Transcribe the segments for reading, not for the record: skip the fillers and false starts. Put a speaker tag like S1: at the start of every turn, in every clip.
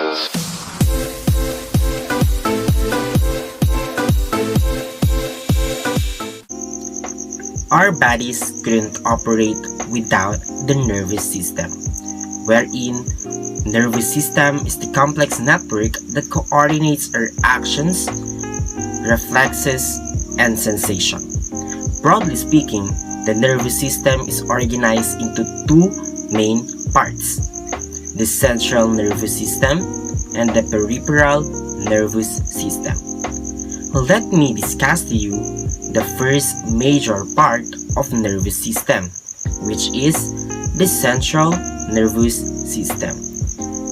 S1: Our bodies couldn't operate without the nervous system, wherein nervous system is the complex network that coordinates our actions, reflexes, and sensation. Broadly speaking, the nervous system is organized into two main parts: the central nervous system and the peripheral nervous system. Let me discuss to you the first major part of nervous system, which is the central nervous system.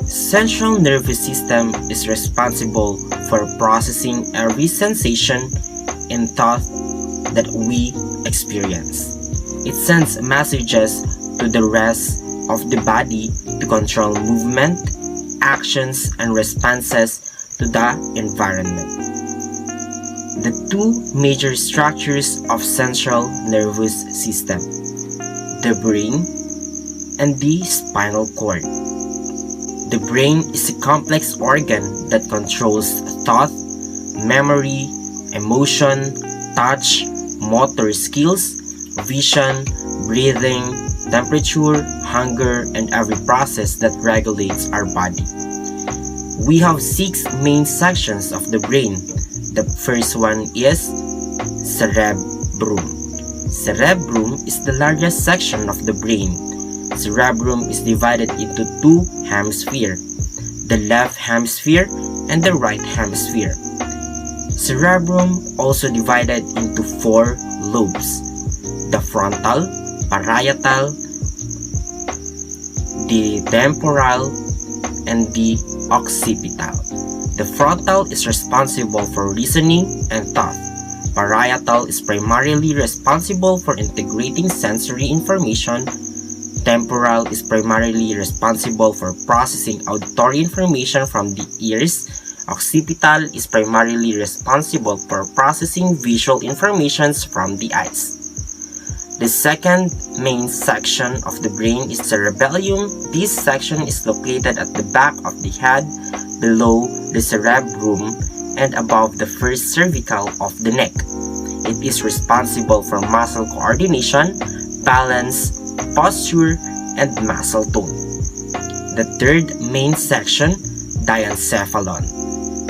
S1: Central nervous system is responsible for processing every sensation and thought that we experience. It sends messages to the rest of the body to control movement, actions, and responses to the environment. The two major structures of central nervous system: the brain and the spinal cord. The brain is a complex organ that controls thought, memory, emotion, touch, motor skills, vision, breathing, temperature, hunger, and every process that regulates our body. We have 6 main sections of the brain. The first one is cerebrum. Cerebrum is the largest section of the brain. Cerebrum is divided into 2 hemispheres, the left hemisphere and the right hemisphere. Cerebrum also divided into 4 lobes: the frontal, parietal, the temporal, and the occipital. The frontal is responsible for reasoning and thought. Parietal is primarily responsible for integrating sensory information. Temporal is primarily responsible for processing auditory information from the ears. Occipital is primarily responsible for processing visual information from the eyes. The second main section of the brain is cerebellum. This section is located at the back of the head, below the cerebrum, and above the first cervical of the neck. It is responsible for muscle coordination, balance, posture, and muscle tone. The third main section, diencephalon.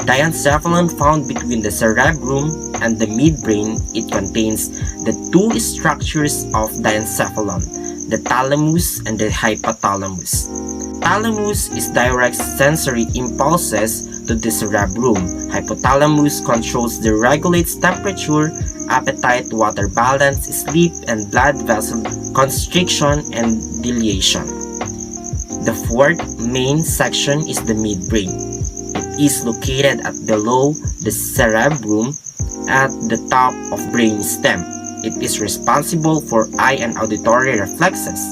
S1: Diencephalon found between the cerebrum and the midbrain. It contains the 2 structures of diencephalon, the thalamus and the hypothalamus. Thalamus is directs sensory impulses to the cerebrum. Hypothalamus controls the regulates temperature, appetite, water balance, sleep, and blood vessel constriction and dilation. The fourth main section is the midbrain. It is located at below the cerebrum at the top of brainstem. It is responsible for eye and auditory reflexes.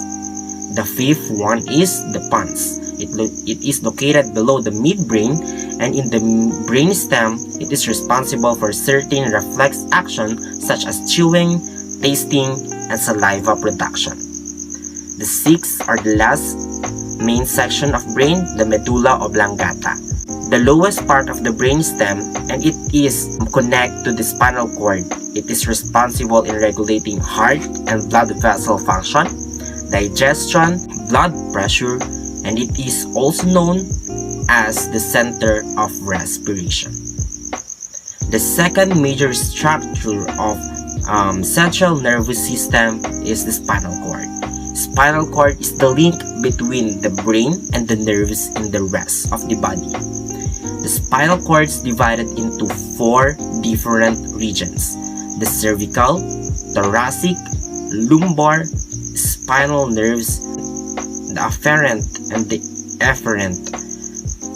S1: The fifth one is the pons. It is located below the midbrain, and in the brainstem, it is responsible for certain reflex action such as chewing, tasting, and saliva production. The sixth or the last main section of brain, the medulla oblongata. The lowest part of the brainstem, and it is connected to the spinal cord. It is responsible in regulating heart and blood vessel function, digestion, blood pressure, and it is also known as the center of respiration. The second major structure of central nervous system is the spinal cord. Spinal cord is the link between the brain and the nerves in the rest of the body. The spinal cord is divided into 4 different regions: the cervical, thoracic, lumbar, spinal nerves, the afferent and the efferent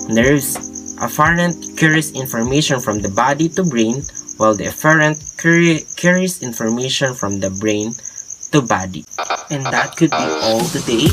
S1: nerves. Afferent carries information from the body to brain, while the efferent carries information from the brain to body. And that could be all today.